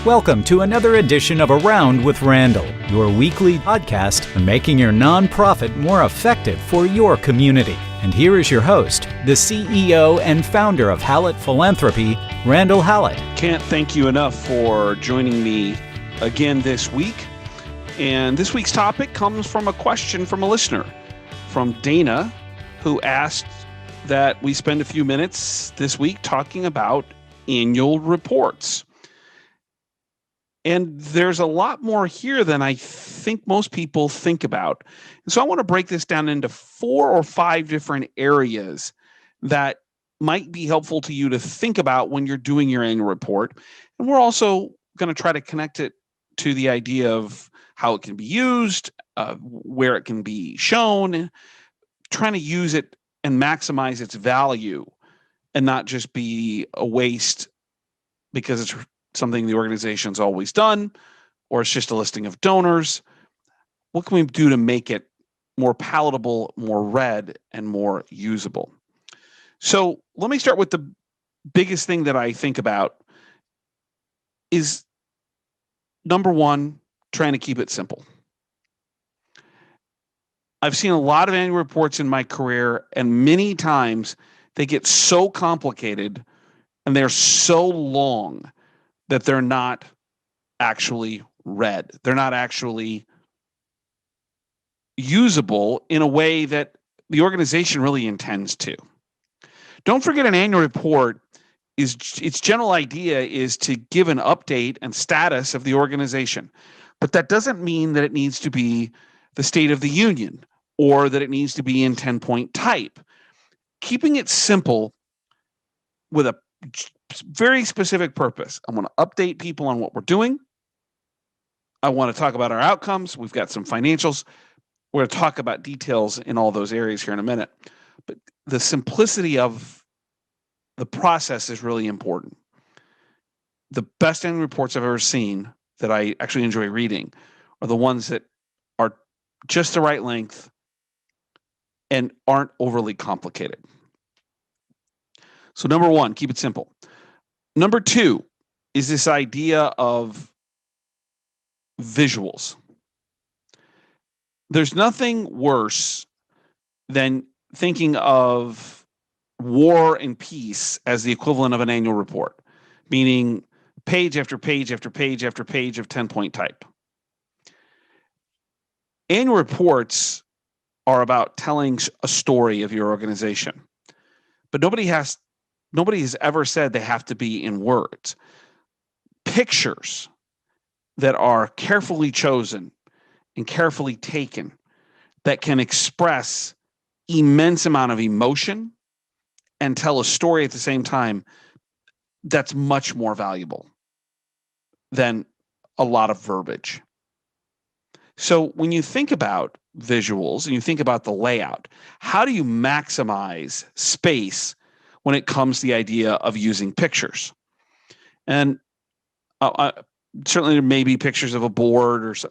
Welcome to another edition of Around with Randall, your weekly podcast on making your nonprofit more effective for your community. And here is your host, the CEO and founder of Hallett Philanthropy, Randall Hallett. Can't thank you enough for joining me again this week. And this week's topic comes from a question from a listener, from Dana, who asked that we spend a few minutes this week talking about annual reports. And there's a lot more here than I think most people think about. And so I want to break this down into 4 or 5 different areas that might be helpful to you to think about when you're doing your annual report. And we're also going to try to connect it to the idea of how it can be used, where it can be shown, trying to use it and maximize its value and not just be a waste because it's something the organization's always done, or it's just a listing of donors. What can we do to make it more palatable, more read, and more usable? So let me start with the biggest thing that I think about is, number one, trying to keep it simple. I've seen a lot of annual reports in my career, and many times they get so complicated and they're so long that they're not actually read. They're not actually usable in a way that the organization really intends to. Don't forget, an annual report is its general idea is to give an update and status of the organization. But that doesn't mean that it needs to be the State of the Union or that it needs to be in 10-point type. Keeping it simple with a very specific purpose. I want to update people on what we're doing. I want to talk about our outcomes. We've got some financials. We're going to talk about details in all those areas here in a minute. But the simplicity of the process is really important. The best annual reports I've ever seen that I actually enjoy reading are the ones that are just the right length and aren't overly complicated. So number one, keep it simple. Number 2 is this idea of visuals. There's nothing worse than thinking of war and peace as the equivalent of an annual report, meaning page after page after page after page of 10-point type. Annual reports are about telling a story of your organization, but nobody has ever said they have to be in words. Pictures that are carefully chosen and carefully taken that can express immense amount of emotion and tell a story at the same time, that's much more valuable than a lot of verbiage. So when you think about visuals and you think about the layout, how do you maximize space when it comes to the idea of using pictures? And certainly there may be pictures of a board or so.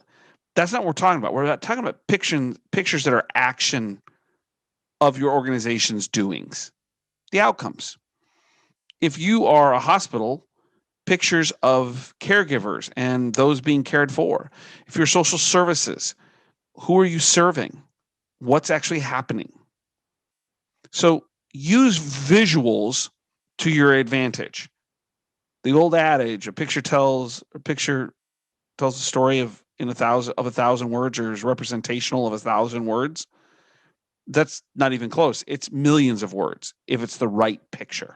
That's not what we're talking about. We're talking about pictures that are action of your organization's doings, the outcomes. If you are a hospital, pictures of caregivers and those being cared for. If you're social services, who are you serving? What's actually happening? So use visuals to your advantage. The old adage, a picture tells a story of a thousand words, or is representational of 1,000 words. That's not even close. It's millions of words if it's the right picture.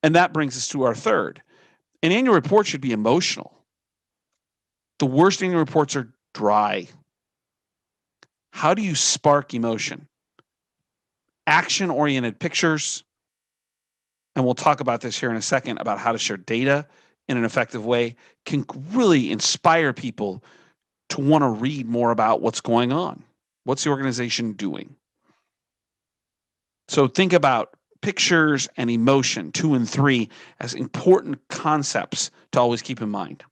And that brings us to our third. An annual report should be emotional. The worst annual reports are dry. How do you spark emotion? Action-oriented pictures, and we'll talk about this here in a second about how to share data in an effective way, can really inspire people to want to read more about what's going on. What's the organization doing? So think about pictures and emotion, 2 and 3, as important concepts to always keep in mind.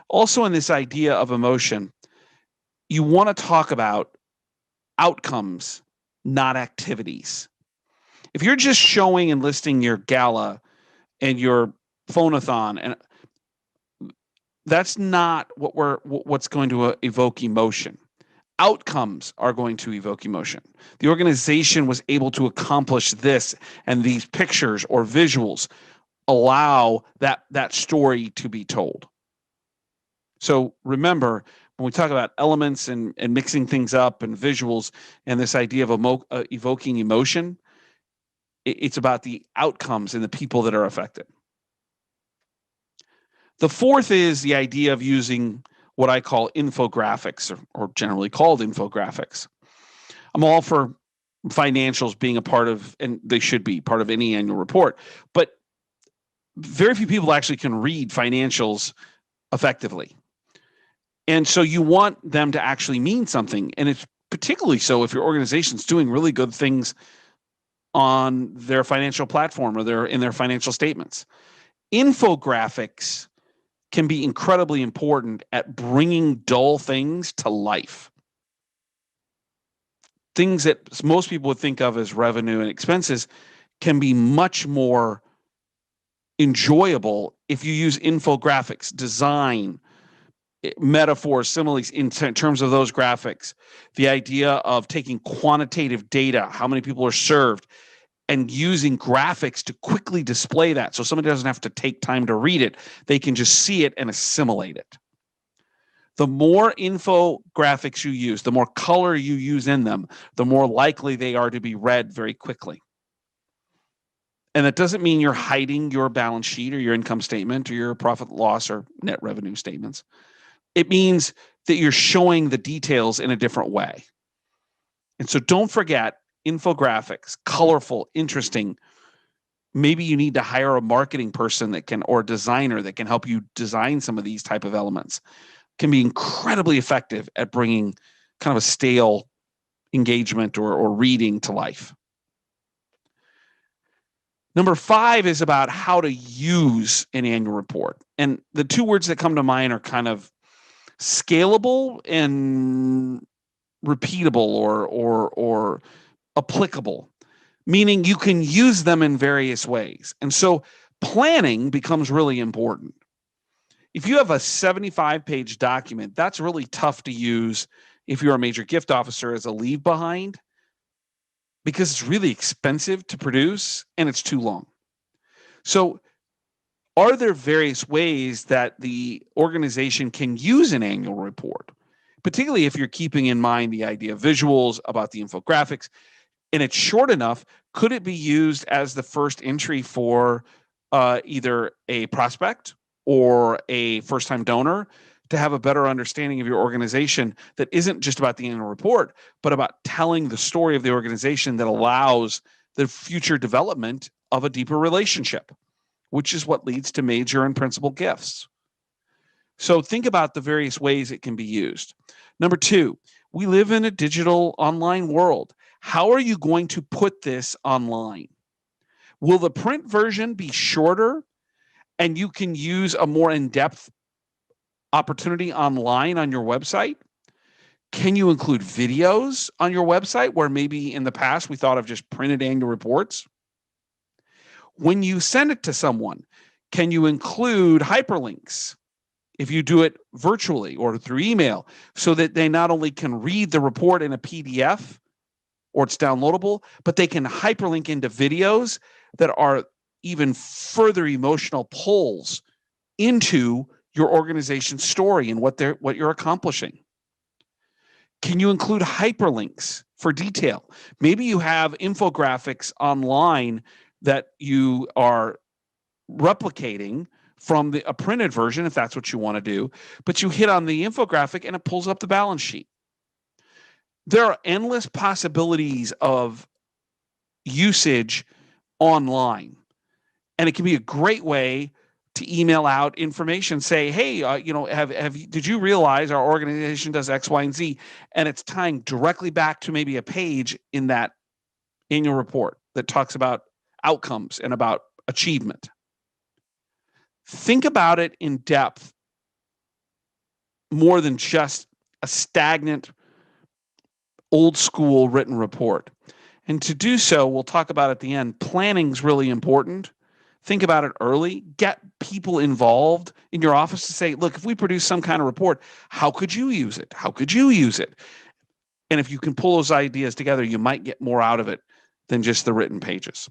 Also, in this idea of emotion, you want to talk about outcomes, not activities. If you're just showing and listing your gala and your phone-a-thon, and that's not what's going to evoke emotion. Outcomes are going to evoke emotion. The organization was able to accomplish this, and these pictures or visuals allow that story to be told. So remember, when we talk about elements and mixing things up and visuals and this idea of evoking emotion, it's about the outcomes and the people that are affected. The fourth is the idea of using what I call infographics, or generally called infographics. I'm all for financials being a part of, and they should be part of any annual report, but very few people actually can read financials effectively. And so you want them to actually mean something. And it's particularly so if your organization's doing really good things on their financial platform or in their financial statements. Infographics can be incredibly important at bringing dull things to life. Things that most people would think of as revenue and expenses can be much more enjoyable if you use infographics, design, metaphors, similes in terms of those graphics. The idea of taking quantitative data, how many people are served, and using graphics to quickly display that so somebody doesn't have to take time to read it. They can just see it and assimilate it. The more infographics you use, the more color you use in them, the more likely they are to be read very quickly. And that doesn't mean you're hiding your balance sheet or your income statement or your profit loss or net revenue statements. It means that you're showing the details in a different way. And so don't forget infographics, colorful, interesting. Maybe you need to hire a marketing person or a designer that can help you design some of these type of elements. Can be incredibly effective at bringing kind of a stale engagement or reading to life. Number 5 is about how to use an annual report. And the two words that come to mind are kind of scalable and repeatable or applicable, meaning you can use them in various ways. And so planning becomes really important. If you have a 75-page document, that's really tough to use if you're a major gift officer as a leave behind, because it's really expensive to produce and it's too long. So are there various ways that the organization can use an annual report, particularly if you're keeping in mind the idea of visuals, about the infographics, and it's short enough? Could it be used as the first entry for either a prospect or a first-time donor to have a better understanding of your organization that isn't just about the annual report, but about telling the story of the organization that allows the future development of a deeper relationship, which is what leads to major and principal gifts. So think about the various ways it can be used. Number 2, we live in a digital online world. How are you going to put this online? Will the print version be shorter and you can use a more in-depth opportunity online on your website? Can you include videos on your website where maybe in the past we thought of just printed annual reports? When you send it to someone, can you include hyperlinks if you do it virtually or through email so that they not only can read the report in a PDF or it's downloadable, but they can hyperlink into videos that are even further emotional pulls into your organization's story and what you're accomplishing? Can you include hyperlinks for detail? Maybe you have infographics online that you are replicating from a printed version, if that's what you want to do, but you hit on the infographic and it pulls up the balance sheet. There are endless possibilities of usage online, and it can be a great way to email out information. Say, hey, did you realize our organization does X, Y, and Z? And it's tying directly back to maybe a page in that annual report that talks about outcomes and about achievement. Think about it in depth, more than just a stagnant, old school written report. And to do so, we'll talk about at the end, planning is really important. think about it early, get people involved in your office to say, look, if we produce some kind of report, how could you use it? How could you use it? And if you can pull those ideas together, you might get more out of it than just the written pages.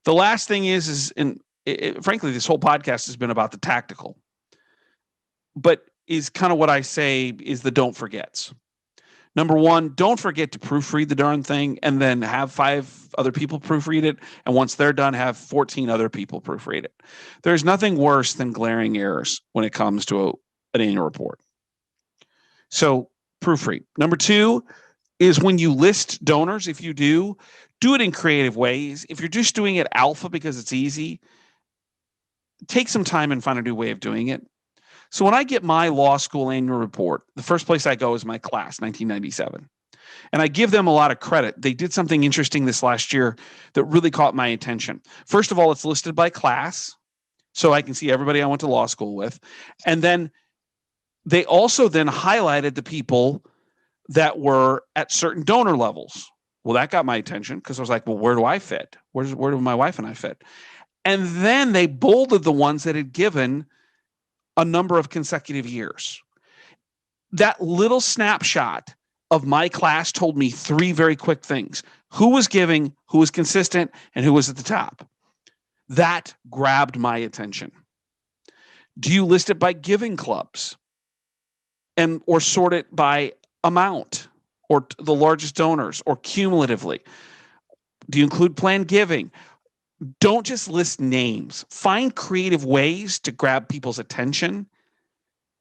The last thing is frankly, this whole podcast has been about the tactical, but is kind of what I say is the don't forgets. Number one, don't forget to proofread the darn thing and then have 5 other people proofread it. And once they're done, have 14 other people proofread it. There's nothing worse than glaring errors when it comes to an annual report. So proofread. Number 2 is when you list donors, if you do it in creative ways. If you're just doing it alpha because it's easy, take some time and find a new way of doing it. So when I get my law school annual report, the first place I go is my class, 1997. And I give them a lot of credit. They did something interesting this last year that really caught my attention. First of all, it's listed by class, so I can see everybody I went to law school with. And then they also then highlighted the people that were at certain donor levels. Well, that got my attention because I was like, well, where do I fit? Where do my wife and I fit? And then they bolded the ones that had given a number of consecutive years. That little snapshot of my class told me 3 very quick things: who was giving, who was consistent, and who was at the top. That grabbed my attention. Do you list it by giving clubs or sort it by amount or the largest donors or cumulatively? Do you include planned giving? Don't just list names. Find creative ways to grab people's attention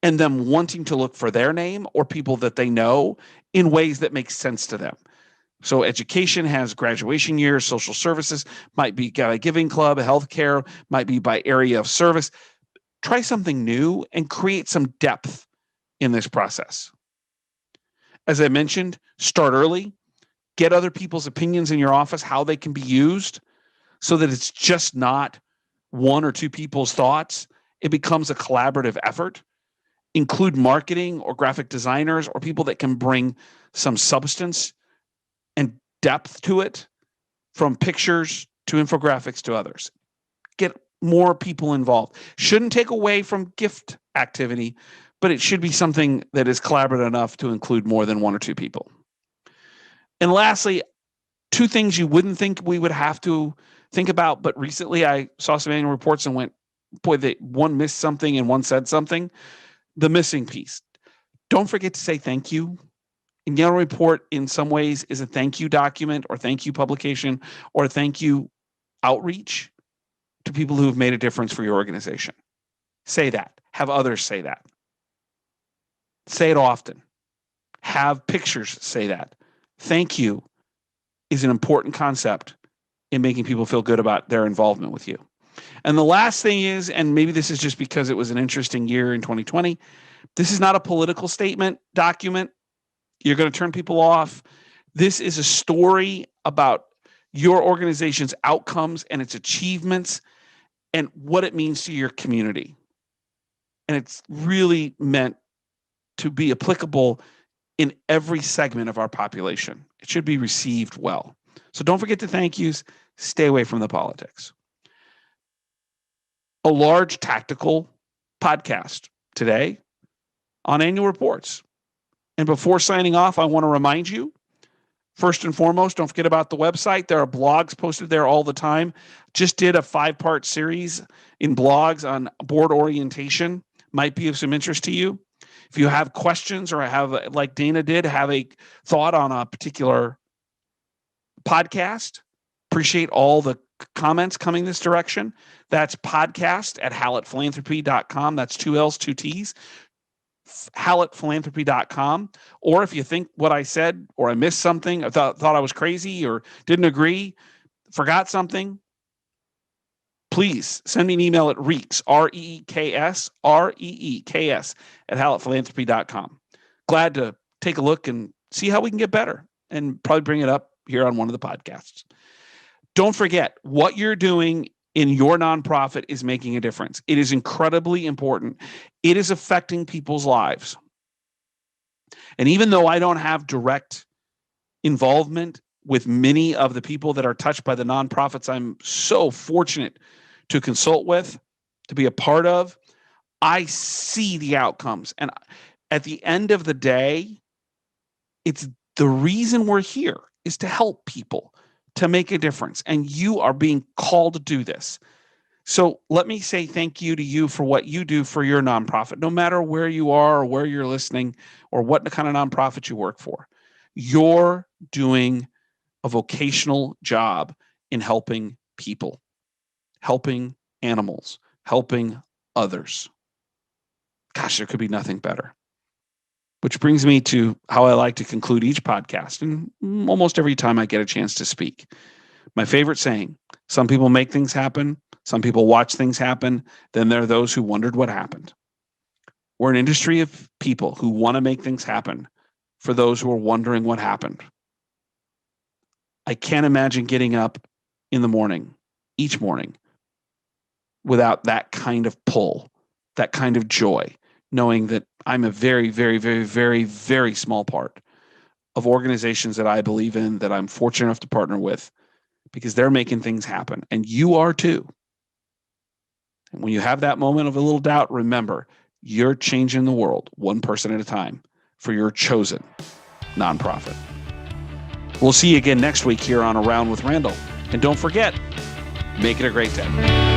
and them wanting to look for their name or people that they know in ways that make sense to them. So education has graduation years, social services might be by giving club, healthcare might be by area of service. Try something new and create some depth in this process. As I mentioned, start early, get other people's opinions in your office, how they can be used, so that it's just not 1 or 2 people's thoughts. It becomes a collaborative effort. Include marketing or graphic designers or people that can bring some substance and depth to it, from pictures to infographics to others. Get more people involved. Shouldn't take away from gift activity, but it should be something that is collaborative enough to include more than 1 or 2 people. And lastly, 2 things you wouldn't think we would have to think about, but recently I saw some annual reports and went, boy, one missed something and one said something. The missing piece. Don't forget to say thank you. An annual report in some ways is a thank you document or thank you publication or thank you outreach to people who have made a difference for your organization. Say that. Have others say that. Say it often. Have pictures say that. Thank you is an important concept in making people feel good about their involvement with you. And the last thing is, and maybe this is just because it was an interesting year in 2020, this is not a political statement document. You're going to turn people off. This is a story about your organization's outcomes and its achievements and what it means to your community. And it's really meant to be applicable in every segment of our population. It should be received well. So don't forget the thank yous. Stay away from the politics. A large tactical podcast today on annual reports. And before signing off, I want to remind you, first and foremost, don't forget about the website. There are blogs posted there all the time. Just did a 5-part series in blogs on board orientation. Might be of some interest to you. If you have questions or have, like Dana did, have a thought on a particular podcast, appreciate all the comments coming this direction. That's podcast@hallettphilanthropy.com. That's 2 L's, 2 T's. hallettphilanthropy.com. Or if you think what I said or I missed something, I thought I was crazy or didn't agree, forgot something, please send me an email at Reeks, R-E-E-K-S, R-E-E-K-S @hallettphilanthropy.com. Glad to take a look and see how we can get better and probably bring it up here on one of the podcasts. Don't forget, what you're doing in your nonprofit is making a difference. It is incredibly important. It is affecting people's lives. And even though I don't have direct involvement with many of the people that are touched by the nonprofits I'm so fortunate to consult with, to be a part of. I see the outcomes. And at the end of the day, it's the reason we're here is to help people, to make a difference. And you are being called to do this. So let me say thank you to you for what you do for your nonprofit, no matter where you are or where you're listening or what kind of nonprofit you work for. You're doing a vocational job in helping people, helping animals, helping others. Gosh, there could be nothing better. Which brings me to how I like to conclude each podcast, and almost every time I get a chance to speak. My favorite saying, some people make things happen, some people watch things happen, then there are those who wondered what happened. We're an industry of people who want to make things happen for those who are wondering what happened. I can't imagine getting up in the morning, each morning, without that kind of pull, that kind of joy, knowing that I'm a very, very, very, very, very small part of organizations that I believe in, that I'm fortunate enough to partner with, because they're making things happen. And you are too. And when you have that moment of a little doubt, remember, you're changing the world one person at a time for your chosen nonprofit. We'll see you again next week here on Around with Randall. And don't forget, make it a great day.